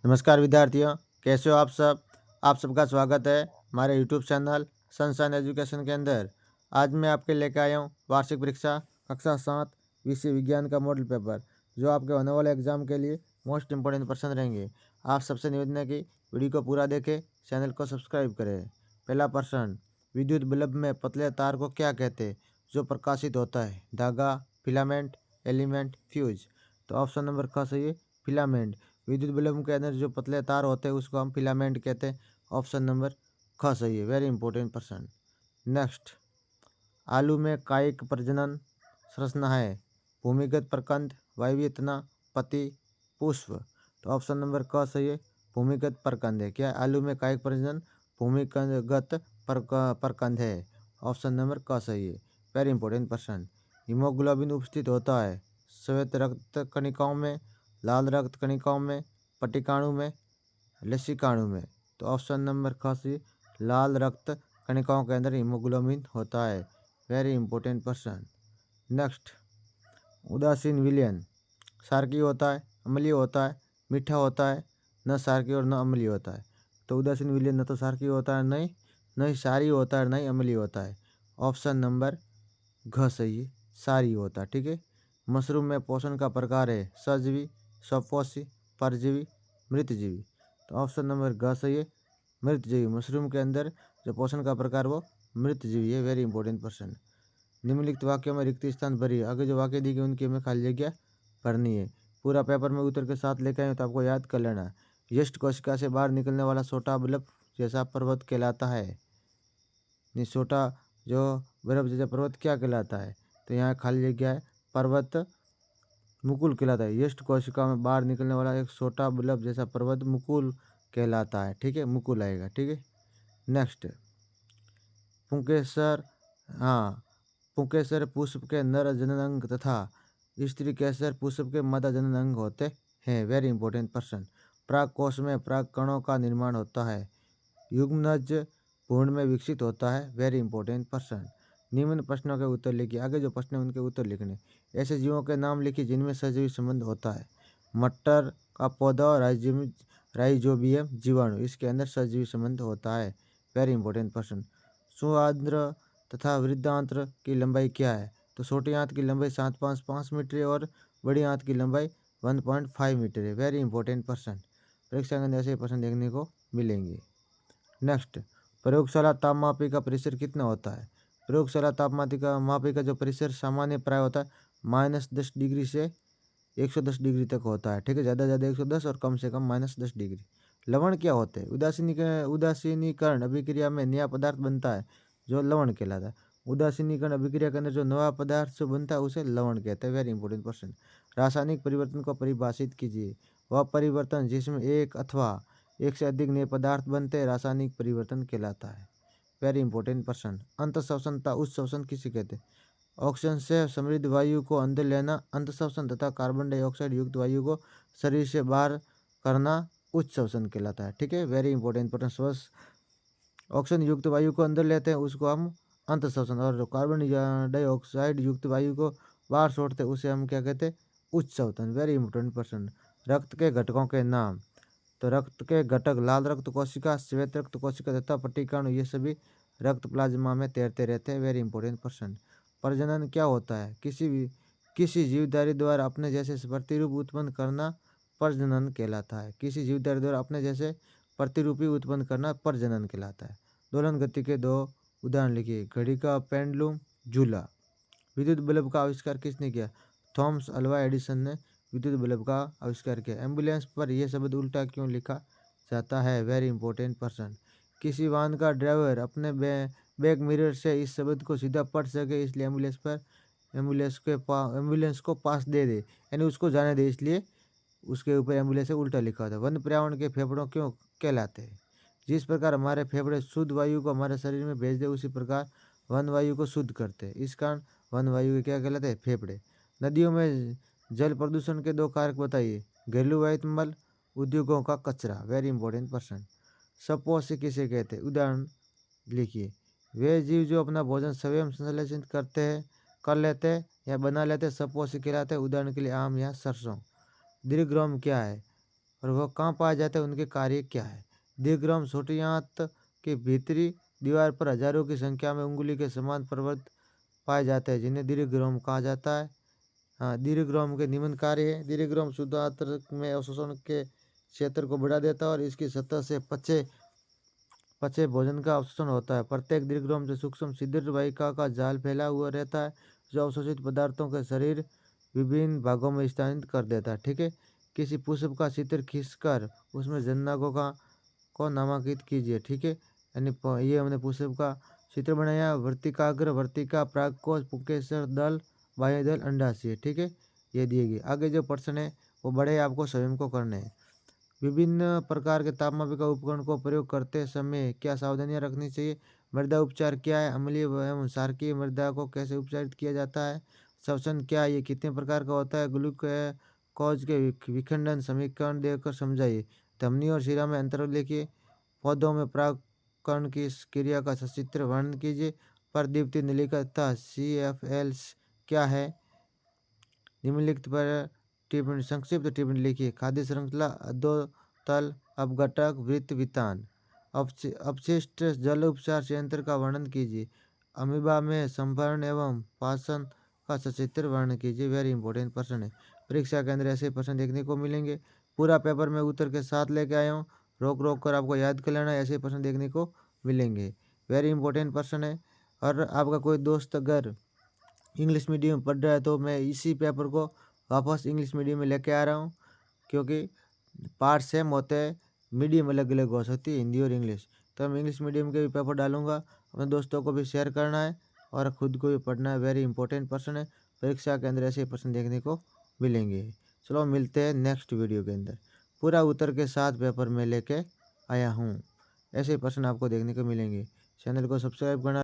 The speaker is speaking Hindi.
नमस्कार विद्यार्थियों, कैसे हो आप सब। आप सबका स्वागत है हमारे यूट्यूब चैनल सनशाइन एजुकेशन के अंदर। आज मैं आपके लेकर आया हूँ वार्षिक परीक्षा कक्षा 7 विषय विज्ञान का मॉडल पेपर, जो आपके होने वाले एग्जाम के लिए मोस्ट इंपॉर्टेंट प्रश्न रहेंगे। आप सबसे निवेदन है कि वीडियो को पूरा देखें, चैनल को सब्सक्राइब करें। पहला प्रश्न, विद्युत बल्ब में पतले तार को क्या कहते हैं जो प्रकाशित होता है? धागा, फिलामेंट, एलिमेंट, फ्यूज। तो ऑप्शन नंबर क सही है, फिलामेंट। विद्युत बल्ब के अंदर जो पतले तार होते हैं उसको हम फिलामेंट कहते हैं। ऑप्शन नंबर ख सही है, वेरी इंपॉर्टेंट प्रश्न। नेक्स्ट, आलू में कायिक प्रजनन संरचना है? भूमिगत प्रकंद, वायवीय तना, पति, पुष्प। तो ऑप्शन नंबर क सही है, भूमिगत प्रकंद है। क्या है? आलू में कायिक प्रजनन भूमिगत प्रकंद है। ऑप्शन नंबर क सही है, वेरी इंपॉर्टेंट प्रश्न। हीमोग्लोबिन उपस्थित होता है श्वेत रक्त कणिकाओं में, लाल रक्त कणिकाओं में, पटिकाणु में, लसिकाणु में। तो ऑप्शन नंबर ख सही, लाल रक्त कणिकाओं के अंदर हीमोग्लोबिन होता है, वेरी इंपॉर्टेंट प्रश्न। नेक्स्ट, उदासीन विलयन क्षारकीय होता है, अम्लीय होता है, मीठा होता है, न क्षारकीय और न अम्लीय होता है। तो उदासीन विलयन न तो क्षारकीय होता है, नहीं क्षारीय होता है, नहीं अम्लीय होता है। ऑप्शन नंबर घ सही है, क्षारीय होता है। ठीक है। मशरूम में पोषण का प्रकार है सजीवी, स्वपोषी, परजीवी, मृतजीवी। तो ऑप्शन नंबर घ सही है, मृतजीवी। मशरूम के अंदर जो पोषण का प्रकार वो मृतजीवी है, वेरी इंपॉर्टेंट प्रश्न। निम्नलिखित वाक्यों में रिक्त स्थान भरिए। आगे जो वाक्य दी गई उनकी हमें खाली जगह भरनी है। पूरा पेपर में उत्तर के साथ लेकर आए तो आपको याद कर लेना है। यष्ट कोशिका से बाहर निकलने वाला छोटा बल्ब जैसा पर्वत कहलाता है। छोटा जो बर्फ जैसा पर्वत क्या कहलाता है? तो यहाँ खाली जगह है, पर्वत मुकुल कहलाता है। यष्ट कोशिका में बाहर निकलने वाला एक छोटा बल्ब जैसा पर्वत मुकुल कहलाता है। ठीक है, मुकुल आएगा। ठीक है। नेक्स्ट, पुंकेसर, हाँ, पुंकेसर पुष्प के नर जनन अंग तथा स्त्री केसर पुष्प के मादा जनन अंग होते हैं, वेरी इंपॉर्टेंट प्रश्न। प्राग कोश में प्राग कणों का निर्माण होता है। युग्मनज भ्रूण में विकसित होता है, वेरी इंपॉर्टेंट प्रश्न। निम्न प्रश्नों के उत्तर लिखिए। आगे जो प्रश्न है उनके उत्तर लिखने। ऐसे जीवों के नाम लिखिए जिनमें सजीवी संबंध होता है। मटर का पौधा और राइजोबियम जीवाणु, इसके अंदर सजीवी संबंध होता है, वेरी इंपॉर्टेंट प्रश्न। सुआद्र तथा वृद्धांत्र की लंबाई क्या है? तो छोटी आंत की लंबाई 7.5 मीटर है और बड़ी आंत की लंबाई 1.5 मीटर है, वेरी इंपॉर्टेंट प्रश्न। परीक्षा के अंदर ऐसे प्रश्न देखने को मिलेंगे। नेक्स्ट, प्रयोगशाला तापमापी का परिसर कितना होता है? प्रयोगशाला तापमापी का जो परिसर सामान्य प्राय होता है -10 डिग्री से 110 डिग्री तक होता है। ठीक है, ज़्यादा 110 और कम से कम -10 डिग्री। लवण क्या होते हैं? उदासीनीकरण अभिक्रिया में नया पदार्थ बनता है जो लवण कहलाता है। उदासीनीकरण अभिक्रिया के अंदर जो नया पदार्थ जो बनता है उसे लवण कहते हैं, वेरी इंपॉर्टेंट क्वेश्चन। रासायनिक परिवर्तन को परिभाषित कीजिए। वह परिवर्तन जिसमें एक अथवा एक से अधिक नए पदार्थ बनते हैं रासायनिक परिवर्तन कहलाता है, वेरी इंपॉर्टेंट प्रश्न। अंतःश्वसनता उच्च श्वसन किसे कहते हैं? ऑक्सीजन से समृद्ध वायु को अंदर लेना अंतःश्वसन तथा कार्बन डाइऑक्साइड युक्त वायु को शरीर से बाहर करना उच्च श्वसन कहलाता है। ठीक है, वेरी इंपॉर्टेंट प्रश्न। ऑक्सीजन युक्त वायु को अंदर लेते हैं उसको हम अंतःश्वसन, और जो कार्बन डाइऑक्साइड युक्त वायु को बाहर छोड़ते हैं उसे हम क्या कहते हैं? उच्च श्वसन, वेरी इंपॉर्टेंट प्रश्न। रक्त के घटकों के नाम। तो रक्त के घटक लाल रक्त कोशिका, श्वेत रक्त कोशिका तथा पट्टिकाणु, ये सभी रक्त प्लाज्मा में तैरते रहते हैं, वेरी इंपॉर्टेंट प्रश्न। प्रजनन क्या होता है? किसी जीवधारी द्वारा अपने जैसे प्रतिरूप उत्पन्न करना प्रजनन कहलाता है। किसी जीवधारी द्वारा अपने जैसे प्रतिरूपी उत्पन्न करना प्रजनन कहलाता है। दोलन गति के दो उदाहरण लिखिए। घड़ी का पेंडुलम, झूला। विद्युत बल्ब का आविष्कार किसने किया? थॉमस अल्वा एडिसन ने विद्युत बल्ब का आविष्कार किया। एम्बुलेंस पर यह शब्द उल्टा क्यों लिखा जाता है? वेरी इंपॉर्टेंट प्रश्न। किसी वाहन का ड्राइवर अपने बैक मिरर से इस शब्द को सीधा पढ़ सके इसलिए एम्बुलेंस को पास दे दे, यानी उसको जाने दे, इसलिए उसके ऊपर एम्बुलेंस से उल्टा लिखा होता है। वन पर्यावरण के फेफड़ों क्यों कहलाते हैं? जिस प्रकार हमारे फेफड़े शुद्ध वायु को हमारे शरीर में भेज दे उसी प्रकार वन वायु को शुद्ध करते हैं, इस कारण वन वायु के क्या कहलाते हैं? फेफड़े। नदियों में जल प्रदूषण के दो कारक बताइए। घरेलू वायुमंडल, उद्योगों का कचरा, वेरी इंपॉर्टेंट प्रश्न। सपोषी किसे कहते हैं? उदाहरण लिखिए। वे जीव जो अपना भोजन स्वयं संश्लेषित कर लेते हैं या बना लेते हैं, सपोषी कहलाते हैं। उदाहरण के लिए आम या सरसों। दीर्घ रोम क्या है? और वह कहाँ पाए जाते हैं, उनके कार्य क्या है। दीर्घग्राम छोटी आंत के भीतरी दीवार पर हजारों की संख्या में उंगली के समान पर्वत पाए जाते हैं, जिन्हें दीर्घग्राम कहा जाता है। हाँ, दीर्घग्राम के निम्न कार्य है। दीर्घग्राम शुद्ध आंत में अवशोषण के क्षेत्र को बढ़ा देता है और इसकी सतह से पचे पचे भोजन का अवशोषण होता है। प्रत्येक दीर्घग्राम से सूक्ष्म छिद्र वाहिका का जाल फैला हुआ रहता है, जो अवशोषित पदार्थों के शरीर विभिन्न भागों में स्थानांतरित कर देता है। ठीक है, किसी पुष्प का चित्र खींचकर उसमें जननांगों को नामांकित कीजिए। ठीक है, यानी ये हमने पुष्प का चित्र बनाया। वर्तिकाग्र, वर्तिका, प्रागकोश, पुंकेसर दल, बाह्य दल, अंडाशय। ठीक है, ये दिए गए। आगे जो प्रश्न है वो बड़े आपको स्वयं को करने हैं। विभिन्न प्रकार के तापमापिका उपकरण को प्रयोग करते समय क्या सावधानियां रखनी चाहिए। मृदा उपचार क्या है। अम्लीय एवं क्षारकीय मृदा को कैसे उपचारित किया जाता है। श्वसन क्या है, ये कितने प्रकार का होता है। ग्लूकोज के विखंडन समीकरण देकर समझाइए। धमनी और शिरा में अंतर लिखिए। पौधों में परागकण की इस क्रिया का सचित्र वर्णन कीजिए। प्रदीप्ति नलिका तथा CFL क्या है। निम्नलिखित पर टिप्पणी, संक्षिप्त टिप्पणी लिखिए। खाद्य श्रृंखला, अधोतल, अपघटक, वृत्त, वितान। अपशिष्ट जल उपचार संयंत्र का वर्णन कीजिए। अमीबा में संभरण एवं पाचन का सचित्र वर्णन कीजिए। वेरी इंपॉर्टेंट प्रश्न है। परीक्षा के अंदर ऐसे प्रश्न देखने को मिलेंगे। पूरा पेपर में उत्तर के साथ लेके आया हूँ, रोक रोक कर आपको याद कर लेना, ऐसे प्रश्न देखने को मिलेंगे। वेरी इंपॉर्टेंट प्रश्न है। और आपका कोई दोस्त अगर इंग्लिश मीडियम में पढ़ रहा है तो मैं इसी पेपर को वापस इंग्लिश मीडियम में लेके आ रहा हूँ, क्योंकि पार्ट सेम होते हैं, मीडियम अलग अलग हो सकती है, हिंदी और इंग्लिश। तो मैं इंग्लिश मीडियम के भी पेपर डालूंगा। अपने दोस्तों को भी शेयर करना है और ख़ुद को भी पढ़ना है। वेरी इंपॉर्टेंट प्रश्न है। परीक्षा के अंदर ऐसे प्रश्न देखने को मिलेंगे। चलो मिलते हैं नेक्स्ट वीडियो के अंदर। पूरा उत्तर के साथ पेपर में लेके आया हूँ, ऐसे प्रश्न आपको देखने को मिलेंगे। चैनल को सब्सक्राइब करना।